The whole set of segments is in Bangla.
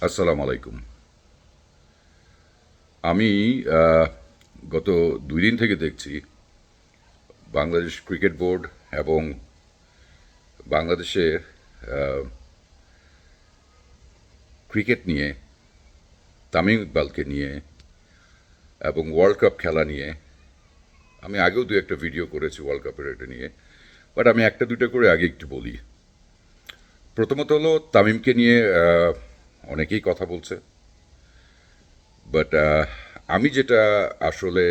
আসসালামু আলাইকুম। আমি আহ, গত 2 দিন থেকে দেখছি বাংলাদেশ ক্রিকেট বোর্ড এবং বাংলাদেশের ক্রিকেট নিয়ে, তামিম ইকবালকে নিয়ে এবং ওয়ার্ল্ড কাপ খেলা নিয়ে, আমি আগেও দু একটা ভিডিও করেছি ওয়ার্ল্ড কাপের এটা নিয়ে, বাট আমি একটা দুটো করে আগে একটু বলি। প্রথমত হলো তামিমকে নিয়ে অনেকেই কথা বলছে, বাট আমি যেটা আসলে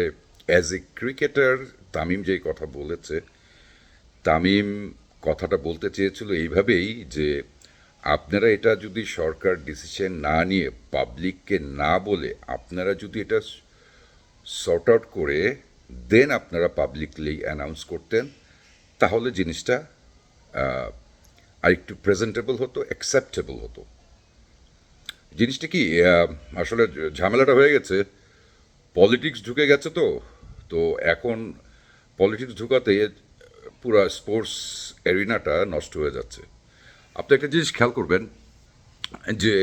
অ্যাজ এ ক্রিকেটার, তামিম যেই কথা বলেছে, তামিম কথাটা বলতে চেয়েছিল এইভাবেই যে আপনারা এটা যদি সরকার ডিসিশন না নিয়ে পাবলিককে না বলে আপনারা যদি এটা সর্ট আউট করে দেন আপনারা পাবলিকলি অ্যানাউন্স করতেন, তাহলে জিনিসটা আরেকটু প্রেজেন্টেবল হতো, অ্যাকসেপ্টেবল হতো। জিনিসটা কি আসলে ঝামেলাটা হয়ে গেছে, পলিটিক্স ঢুকে গেছে, তো তো এখন পলিটিক্স ঢুকাতে পুরা স্পোর্টস এরিনাটা নষ্ট হয়ে যাচ্ছে। আপনি একটা জিনিস খেয়াল করবেন যে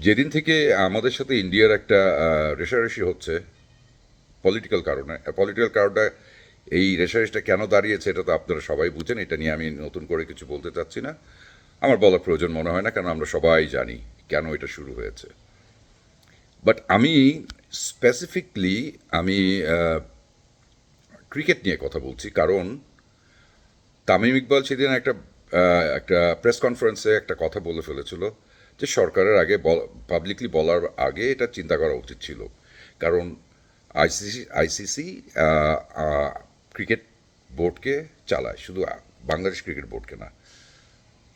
যেদিন থেকে আমাদের সাথে ইন্ডিয়ার একটা রেষারেষি হচ্ছে পলিটিক্যাল কারণে, এই রেষারেষিটা কেন দাঁড়িয়েছে এটা তো আপনারা সবাই বুঝেন, এটা নিয়ে আমি নতুন করে কিছু বলতে চাচ্ছি না, আমার বলার প্রয়োজন মনে হয় না, কারণ আমরা সবাই জানি কেন এটা শুরু হয়েছে। বাট আমি স্পেসিফিকলি আমি ক্রিকেট নিয়ে কথা বলছি, কারণ তামিম ইকবাল সেদিন একটা প্রেস কনফারেন্সে একটা কথা বলে ফেলেছিল যে সরকারের আগে পাবলিকলি বলার আগে এটা চিন্তা করা উচিত ছিল। কারণ আইসিসি ক্রিকেট বোর্ডকে চালায়, শুধু বাংলাদেশ ক্রিকেট বোর্ডকে না,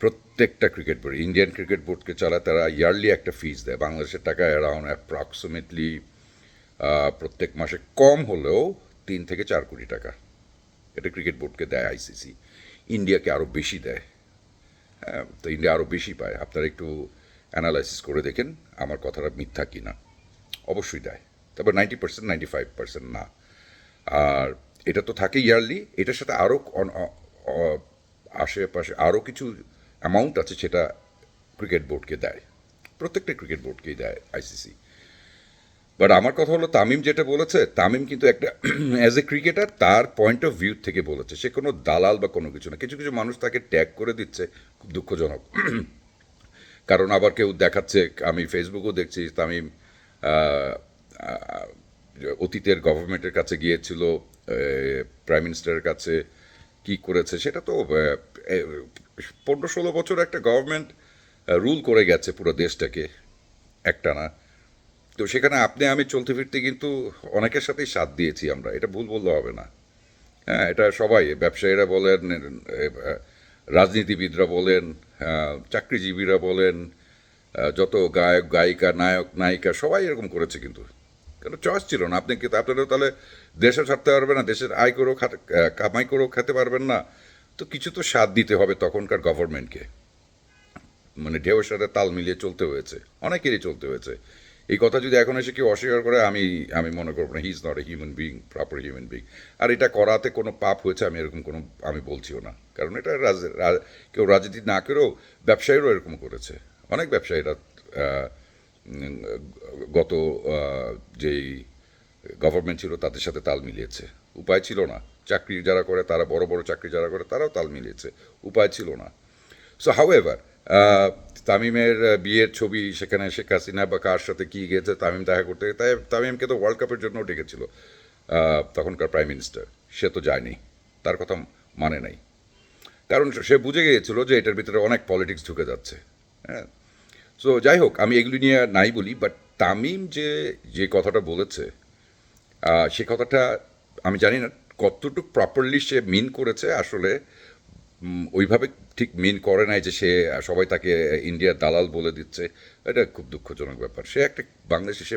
প্রত্যেকটা ক্রিকেট বোর্ড, ইন্ডিয়ান ক্রিকেট বোর্ডকে চালায়। তারা ইয়ারলি একটা ফিস দেয় বাংলাদেশের টাকা অ্যারাউন্ড অ্যাপ্রক্সিমেটলি প্রত্যেক মাসে কম হলেও 3 থেকে 4 কোটি টাকা এটা ক্রিকেট বোর্ডকে দেয় আইসিসি। ইন্ডিয়াকে আরও বেশি দেয়। তো ইন্ডিয়া আরও বেশি পায়। আপনারা একটু অ্যানালাইসিস করে দেখেন আমার কথাটা মিথ্যা কি না। অবশ্যই দেয়, তবে 90%, 95% না। আর এটা তো থাকে ইয়ারলি, এটার সাথে আরও আশেপাশে আরও কিছু অ্যামাউন্ট আছে, সেটা ক্রিকেট বোর্ডকে দেয়, প্রত্যেকটা ক্রিকেট বোর্ডকেই দেয় আইসিসি। বাট আমার কথা হলো তামিম যেটা বলেছে, তামিম কিন্তু একটা অ্যাজ এ ক্রিকেটার তার পয়েন্ট অফ ভিউ থেকে বলেছে, সে কোনো দালাল বা কোনো কিছু না। কিছু কিছু মানুষ তাকে ট্যাগ করে দিচ্ছে, খুব দুঃখজনক। কারণ আবার কেউ দেখাচ্ছে, আমি ফেসবুকেও দেখছি তামিম আহ, আহ, অতীতের গভর্নমেন্টের কাছে গিয়েছিল, প্রাইম মিনিস্টারের কাছে কি করেছে সেটা তো 15-16 বছর একটা গভর্নমেন্ট রুল করে গেছে পুরো দেশটাকে একটানা। তো সেখানে আপনি আমি চলতে ফিরতে কিন্তু অনেকের সাথেই সাথ দিয়েছি আমরা, এটা ভুল বললে হবে না। হ্যাঁ, এটা সবাই, ব্যবসায়ীরা বলেন, রাজনীতিবিদরা বলেন, চাকরিজীবীরা বলেন, যত গায়ক গায়িকা নায়ক নায়িকা সবাই এরকম করেছে কিন্তু। কেন চয়েস ছিল না, আপনি কিন্তু আপনারা তাহলে দেশে ছাড়তে পারবেন না, দেশের আয় করেও কামাই করেও খেতে পারবেন না। তো কিছু তো সাথ দিতে হবে তখনকার গভর্নমেন্টকে, মানে ঢেউয়ের সাথে তাল মিলিয়ে চলতে হয়েছে, অনেকেরই চলতে হয়েছে। এই কথা যদি এখন এসে কেউ অস্বীকার করে, আমি আমি মনে করবো না he is not a human being, proper human being. আর এটা করাতে কোনো পাপ হয়েছে আমি এরকম কোনো আমি বলছিও না, কারণ এটা কেউ রাজনীতি না করেও ব্যবসায়ীরাও এরকম করেছে। অনেক ব্যবসায়ীরা আহ, উম, গত যেই গভর্নমেন্ট ছিল তাদের সাথে তাল মিলিয়েছে, উপায় ছিল না। চাকরি যারা করে তারা, বড় বড় চাকরি যারা করে তারাও তাল মিলিয়েছে, উপায় ছিল না। সো হাউএভার, তামিমের বিয়ের ছবি, সেখানে শেখ হাসিনা বা কার সাথে কী গেছে তামিম দেখা করতে, তাই তামিমকে তো ওয়ার্ল্ড কাপের জন্য ডেকেছিল তখনকার প্রাইম মিনিস্টার, সে তো যায়নি, তার কথা মানে নাই। কারণ সে বুঝে গিয়েছিল যে এটার ভিতরে অনেক পলিটিক্স ঢুকে যাচ্ছে। হ্যাঁ, সো যাই হোক, আমি এগুলি নিয়ে নাই বলি, বাট তামিম যে যে কথাটা বলেছে, সে কথাটা আমি জানি না কতটুকু প্রপারলি সে মিন করেছে আসলে। ওইভাবে ঠিক মিন করে নাই যে সবাই তাকে ইন্ডিয়ার দালাল বলে দিচ্ছে। এটা খুব দুঃখজনক ব্যাপার। সে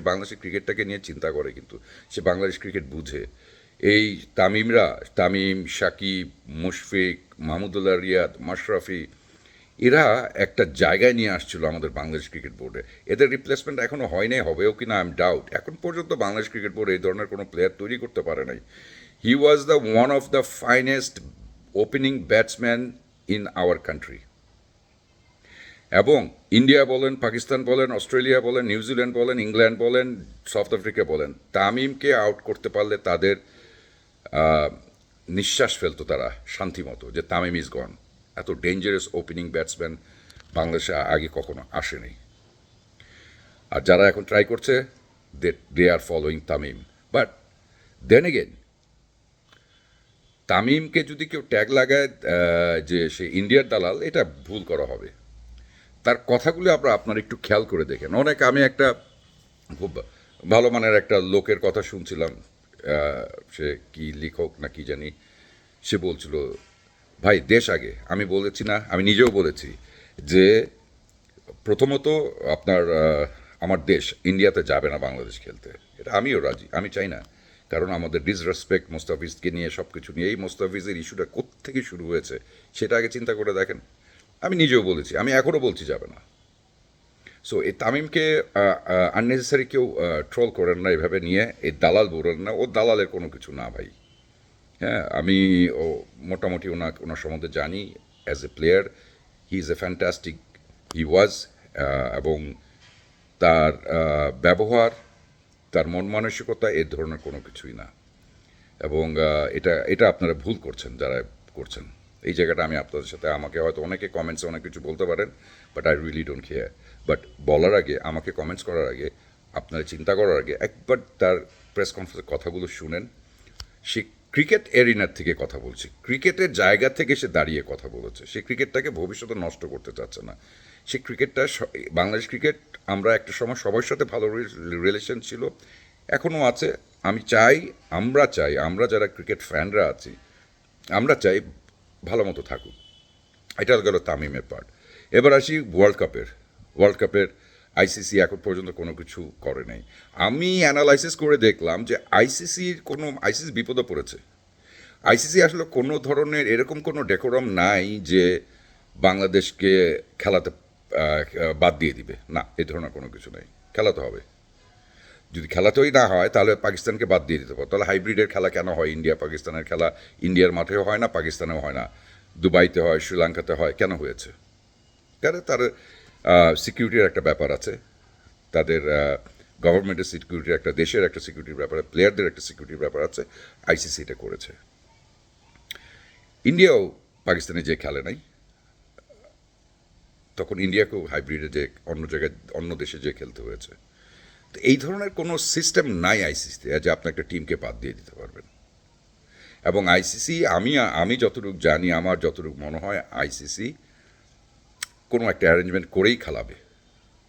বাংলাদেশের ক্রিকেটটাকে নিয়ে চিন্তা করে, কিন্তু সে বাংলাদেশ ক্রিকেট বুঝে। এই তামিম, সাকিব, মুশফিক, মাহমুদুল্লাহ রিয়াদ, মাশরাফি, এরা একটা জায়গায় নিয়ে আসছিল আমাদের বাংলাদেশ ক্রিকেট বোর্ডে। এদের রিপ্লেসমেন্ট এখনও হয় নাই, হবেও কি না আই এম ডাউট। এখন পর্যন্ত বাংলাদেশ ক্রিকেট বোর্ড এই ধরনের কোনো প্লেয়ার তৈরি করতে পারে নাই। He was the one of the finest opening batsman in our country. এবং ইন্ডিয়া বলেন, পাকিস্তান বলেন, অস্ট্রেলিয়া বলেন, নিউজিল্যান্ড বলেন, ইংল্যান্ড বলেন, সাউথ আফ্রিকা বলেন, তামিমকে আউট করতে পারলে তাদের নিঃশ্বাস ফেলতো তারা শান্তিমতো যে তামিম ইজ গন। এত ডেঞ্জারাস ওপেনিং ব্যাটসম্যান বাংলাদেশে আগে কখনো আসেনি। আর যারা এখন ট্রাই করছে, they are following Tamim. But then again, তামিমকে যদি কেউ ট্যাগ লাগায় যে সে ইন্ডিয়ার দালাল, এটা ভুল করা হবে। তার কথাগুলো আপনার একটু খেয়াল করে দেখেন। আমি একটা খুব ভালো মানের একটা লোকের কথা শুনছিলাম, সে কি লেখক না কি জানি, সে বলছিল ভাই দেশ আগে। আমি বলেছি না, আমি নিজেও বলেছি যে প্রথমত আপনার আমার দেশ ইন্ডিয়াতে যাবে না বাংলাদেশ খেলতে, এটা আমিও রাজি, আমি চাই না। কারণ আমাদের ডিসরেসপেক্ট মোস্তাফিজকে নিয়ে সব কিছু নিয়ে, এই মোস্তাফিজের ইস্যুটা কোত্থেকে শুরু হয়েছে সেটা আগে চিন্তা করে দেখেন। আমি নিজেও বলেছি, আমি এখনও বলছি যাবে না। সো এই তামিমকে আননেসেসারি কেউ ট্রোল করেন না এভাবে নিয়ে, এই দালাল বলেন না, ও দালালের কোনো কিছু না ভাই। হ্যাঁ, আমি ও মোটামুটি ওনার সম্বন্ধে জানি। As a player he is a fantastic, he was. এবং তার ব্যবহার, তার মন মানসিকতা এ ধরনের কোনো কিছুই না। এবং এটা আপনারা ভুল করছেন যারা করছেন। এই জায়গাটা আমি আপনাদের সাথে, আমাকে হয়তো অনেকে কমেন্টসে অনেক কিছু বলতে পারেন, but I really don't care. But বলার আগে, আমাকে কমেন্টস করার আগে, আপনারা চিন্তা করার আগে একবার তার প্রেস কনফারেন্সের কথাগুলো শুনেন। সে ক্রিকেট এরিনার থেকে কথা বলছে, ক্রিকেটের জায়গা থেকে সে দাঁড়িয়ে কথা বলেছে। সে ক্রিকেটটাকে ভবিষ্যতে নষ্ট করতে চাচ্ছে না। সে ক্রিকেটটা, বাংলাদেশ ক্রিকেট, আমরা একটা সময় সবার সাথে ভালো রিলেশন ছিল, এখনও আছে। আমরা যারা ক্রিকেট ফ্যানরা আছি, আমরা চাই ভালো মতো থাকুক। এটা গেল তামিমের পার্ট। এবার আসি ওয়ার্ল্ড কাপের আইসিসি এখন পর্যন্ত কোনো কিছু করে নাই। আমি অ্যানালাইসিস করে দেখলাম যে আইসিসি বিপদে পড়েছে। আইসিসি আসলে কোনো ধরনের এরকম কোনো ডেকোরাম নাই যে বাংলাদেশকে খেলাতে বাদ দিয়ে দিবে, না, এই ধরনের কোনো কিছু নাই। খেলাতে হবে। যদি খেলাতেই না হয় তাহলে পাকিস্তানকে বাদ দিয়ে দিতে পারো। তাহলে হাইব্রিডের খেলা কেন হয়? ইন্ডিয়া পাকিস্তানের খেলা ইন্ডিয়ার মাঠেও হয় না, পাকিস্তানেও হয় না, দুবাইতে হয়, শ্রীলঙ্কাতে হয়, কেন হয়েছে? কারণ তার সিকিউরিটির একটা ব্যাপার আছে, তাদের গভর্নমেন্টের সিকিউরিটির একটা, দেশের একটা সিকিউরিটির ব্যাপার, প্লেয়ারদের একটা সিকিউরিটির ব্যাপার আছে। আইসিসি এটা করেছে। ইন্ডিয়াও পাকিস্তানে যে খেলে নাই, তখন ইন্ডিয়াকেও হাইব্রিডে যে অন্য জায়গায় অন্য দেশে যে খেলতে হয়েছে। তো এই ধরনের কোনো সিস্টেম নাই আইসিসিতে যে আপনি একটা টিমকে বাদ দিয়ে দিতে পারবেন। এবং আইসিসি, আমি যতটুকু জানি, আমার যতটুকু মনে হয়, আইসিসি কোনো একটা অ্যারেঞ্জমেন্ট করেই খেলাবে,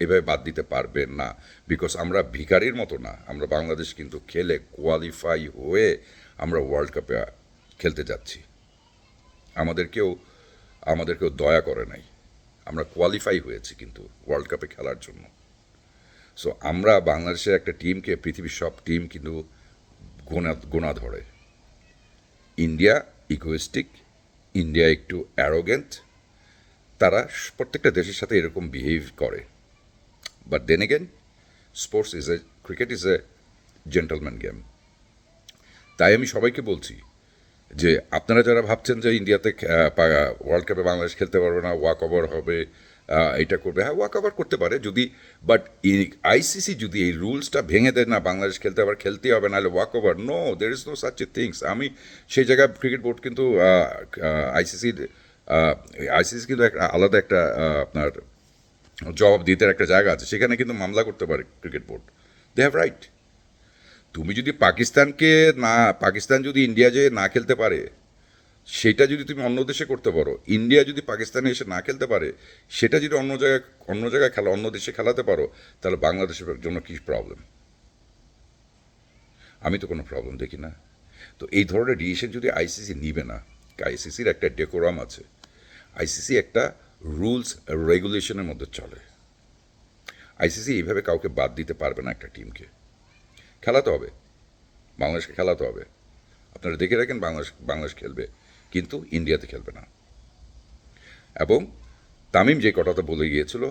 এভাবে বাদ দিতে পারবে না। বিকজ আমরা ভিখারির মতো না, আমরা বাংলাদেশ কিন্তু খেলে কোয়ালিফাই হয়ে আমরা ওয়ার্ল্ড কাপে খেলতে যাচ্ছি। আমাদেরকেও দয়া করে নাই, আমরা কোয়ালিফাই হয়েছি কিন্তু ওয়ার্ল্ড কাপে খেলার জন্য। সো আমরা বাংলাদেশের একটা টিমকে পৃথিবীর সব টিম কিন্তু গোনা ধরে। ইন্ডিয়া ইগোয়েস্টিক, ইন্ডিয়া একটু অ্যারোগেন্ট, তারা প্রত্যেকটা দেশের সাথে এরকম বিহেভ করে। But then again, cricket is a gentleman game. তাই আমি সবাইকে বলছি যে আপনারা যারা ভাবছেন যে ইন্ডিয়াতে ওয়ার্ল্ড কাপে বাংলাদেশ খেলতে পারবে না, ওয়াক ওভার হবে, এটা করবে, হ্যাঁ ওয়াক ওভার করতে পারে যদি, বাট আইসিসি যদি এই রুলসটা ভেঙে দেয় না, বাংলাদেশ খেলতেই হবে, নাহলে walk over, no, there is no such a things. আমি সেই জায়গায় ক্রিকেট বোর্ড কিন্তু আইসিসির আইসিসি কিন্তু আলাদা একটা আপনার জবাব দিতে একটা জায়গা আছে, সেখানে কিন্তু মামলা করতে পারে cricket board, they have right. তুমি যদি পাকিস্তান যদি ইন্ডিয়া যেয়ে না খেলতে পারে, সেটা যদি তুমি অন্য দেশে করতে পারো, ইন্ডিয়া যদি পাকিস্তানে এসে না খেলতে পারে, সেটা যদি অন্য জায়গায় অন্য দেশে খেলাতে পারো, তাহলে বাংলাদেশের জন্য কী প্রবলেম? আমি তো কোনো প্রবলেম দেখি না। তো এই ধরনের ডিসিশন যদি আইসিসি নিবে না, আইসিসির একটা ডেকোরাম আছে, আইসিসি একটা রুলস রেগুলেশনের মধ্যে চলে। আইসিসি এইভাবে কাউকে বাদ দিতে পারবে না একটা টিমকে। খেলাতে হবে, বাংলাদেশকে খেলাতে হবে। আপনারা দেখে রাখেন, বাংলাদেশ খেলবে, কিন্তু ইন্ডিয়াতে খেলবে না। এবং তামিম যে কথাটা বলে গিয়েছিল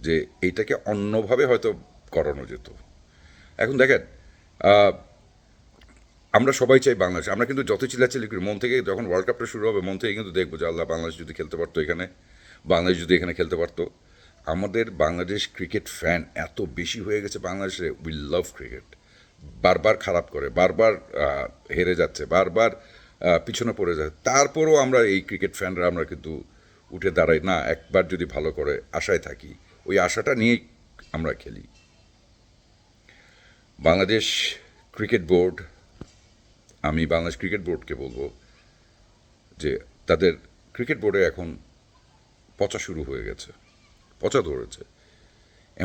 যে এইটাকে অন্যভাবে হয়তো করানো যেত। এখন দেখেন, আমরা সবাই চাই বাংলাদেশ, আমরা কিন্তু যত চিল্লাচিল্লি করি, মন থেকে যখন ওয়ার্ল্ড কাপটা শুরু হবে, মন থেকে কিন্তু দেখবো যে আল্লাহ, বাংলাদেশ যদি খেলতে পারতো এখানে, বাংলাদেশ যদি এখানে খেলতে পারতো, আমাদের বাংলাদেশ ক্রিকেট ফ্যান এত বেশি হয়ে গেছে বাংলাদেশে, উই লাভ ক্রিকেট। বারবার খারাপ করে, বারবার হেরে যাচ্ছে, বারবার পিছনে পড়ে যাচ্ছে, তারপরেও আমরা এই ক্রিকেট ফ্যানরা আমরা কিন্তু উঠে দাঁড়াই না, একবার যদি ভালো করে আশায় থাকি, ওই আশাটা নিয়েই আমরা খেলি। বাংলাদেশ ক্রিকেট বোর্ড, আমি বাংলাদেশ ক্রিকেট বোর্ডকে বলবো যে তাদের ক্রিকেট বোর্ডে এখন পচা শুরু হয়ে গেছে, পচা ধরেছে।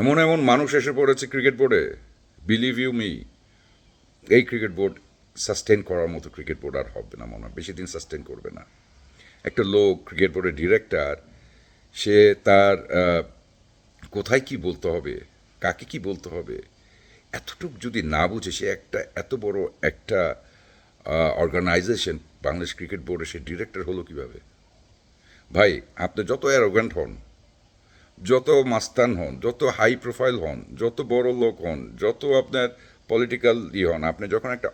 এমন এমন মানুষ এসে পড়েছে ক্রিকেট বোর্ডে, বিলিভ ইউ মি, এই ক্রিকেট বোর্ড সাস্টেন করার মতো ক্রিকেট বোর্ড আর হবে না, মনে হয় বেশি দিন সাস্টেন করবে না। একটা লোক ক্রিকেট বোর্ডের ডিরেক্টর, সে তার কোথায় কি বলতে হবে, কাকে কি বলতে হবে, এতটুক যদি না বুঝে, সে একটা এত বড় একটা অর্গানাইজেশন বাংলাদেশ ক্রিকেট বোর্ডে সে ডিরেক্টর হলো কিভাবে? ভাই, আপনি যত অ্যারোগ্যান্ট হন, যত মাস্তান হন, যত হাই প্রোফাইল হন, যত বড় লোক হন, যত আপনার পলিটিক্যাল হন, আপনি যখন একটা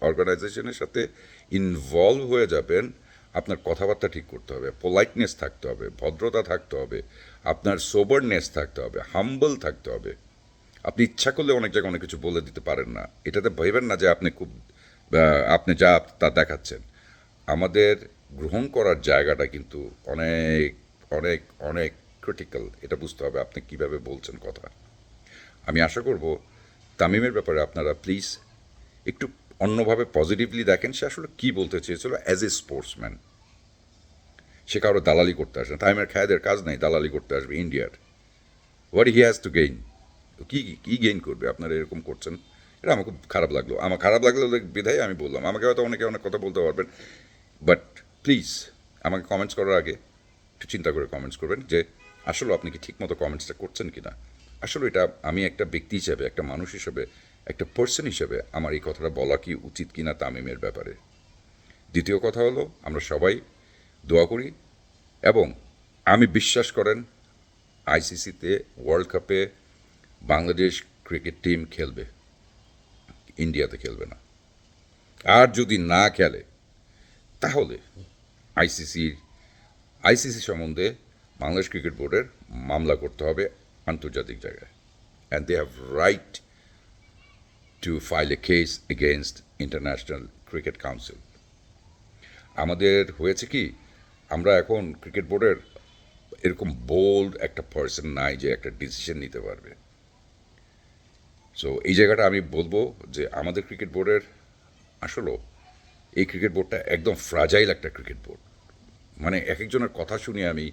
অর্গানাইজেশনের সাথে ইনভলভ হয়ে যাবেন, আপনার কথাবার্তা ঠিক করতে হবে, পোলাইটনেস থাকতে হবে, ভদ্রতা থাকতে হবে, আপনার সোবারনেস থাকতে হবে, হাম্বল থাকতে হবে। আপনি ইচ্ছা করলে অনেক জায়গায় অনেক কিছু বলে দিতে পারেন না, এটাতে ভেবেন না যে আপনি খুব আপনি যা তা দেখাচ্ছেন। আমাদের গ্রহণ করার জায়গাটা কিন্তু অনেক অনেক অনেক ক্রিটিক্যাল, এটা বুঝতে হবে আপনি কিভাবে বলছেন কথা। আমি আশা করব তামিমের ব্যাপারে আপনারা প্লিজ একটু অন্যভাবে পজিটিভলি দেখেন, সে আসলে কী বলতে চেয়েছিল অ্যাজ এ স্পোর্টসম্যান। সে কারো দালালি করতে আসে না, তামিমের খায়েদের কাজ নাই দালালি করতে আসবে ইন্ডিয়ার। What he has to gain, কী কী গেইন করবে? আপনারা এরকম করছেন, এটা আমার খুব খারাপ লাগলো। আমার খারাপ লাগলো বিধায় আমি বললাম, আমাকে হয়তো অনেকে অনেক কথা বলতে পারবেন, বাট প্লিজ আমাকে কমেন্টস করার আগে একটু চিন্তা করে কমেন্টস করবেন যে আসলে আপনি কি ঠিকমতো কমেন্টসটা করছেন কি না। আসলে এটা আমি একটা ব্যক্তি হিসেবে, একটা মানুষ হিসেবে, একটা পার্সন হিসেবে আমার এই কথাটা বলা কি উচিত কি না তামিমের ব্যাপারে। দ্বিতীয় কথা হলো, আমরা সবাই দোয়া করি এবং আমি বিশ্বাস করেন আইসিসিতে ওয়ার্ল্ড কাপে বাংলাদেশ ক্রিকেট টিম খেলবে, ইন্ডিয়াতে খেলবে না। আর যদি না খেলে তাহলে আইসিসি সম্বন্ধে বাংলাদেশ ক্রিকেট বোর্ডের মামলা করতে হবে আন্তর্জাতিক জায়গায়, and they have right to file a case against International Cricket Council. আমাদের হয়েছে কি, আমরা এখন ক্রিকেট বোর্ডের এরকম বোল্ড একটা পার্সন নাই যে একটা ডিসিশন নিতে পারবে। সো এই জায়গাটা আমি বলবো যে আমাদের ক্রিকেট বোর্ডের আসলেও এই ক্রিকেট বোর্ডটা একদম ফ্রাজাইল একটা ক্রিকেট বোর্ড। মানে এক একজনের কথা শুনি আমি,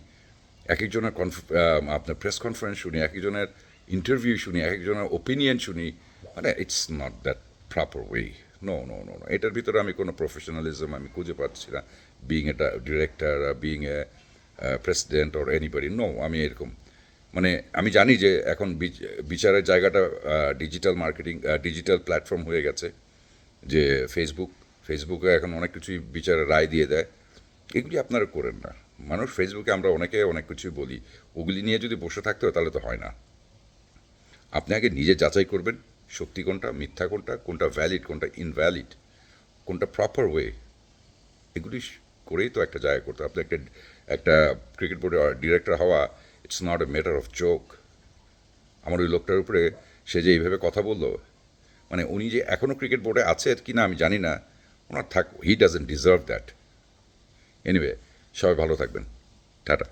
এক একজনের আপনার প্রেস কনফারেন্স শুনি, এক একজনের ইন্টারভিউ শুনি, এক একজনের ওপিনিয়ন শুনি, মানে it's not that proper way. No no no no, এটার ভিতরে আমি কোনো প্রফেশনালিজম আমি খুঁজে পাচ্ছি না, বিইং এটা director, being a president or anybody. No, আমি এরকম মানে আমি জানি যে এখন বিচারের জায়গাটা ডিজিটাল মার্কেটিং, ডিজিটাল প্ল্যাটফর্ম হয়ে গেছে, যে ফেসবুকে এখন অনেক কিছুই বিচারের রায় দিয়ে দেয়। এগুলি আপনারা করেন না। মানুষ ফেসবুকে আমরা অনেকে অনেক কিছুই বলি, ওগুলি নিয়ে যদি বসে থাকতে হয় তাহলে তো হয় না। আপনি আগে নিজে যাচাই করবেন সত্যি কোনটা, মিথ্যা কোনটা, কোনটা ভ্যালিড, কোনটা ইনভ্যালিড, কোনটা প্রপার ওয়ে, এগুলি করেই তো একটা জায়গা করতে। আপনি একটা ক্রিকেট বোর্ডের ডিরেক্টর হওয়া, it's not a matter of joke. আমার ওই লোকটার উপরে সে যে এইভাবে কথা বললো, মানে উনি যে এখনও ক্রিকেট বোর্ডে আছে কি না আমি জানি না, ওনার he doesn't deserve that. Anyway, সবাই ভালো থাকবেন, টাটা।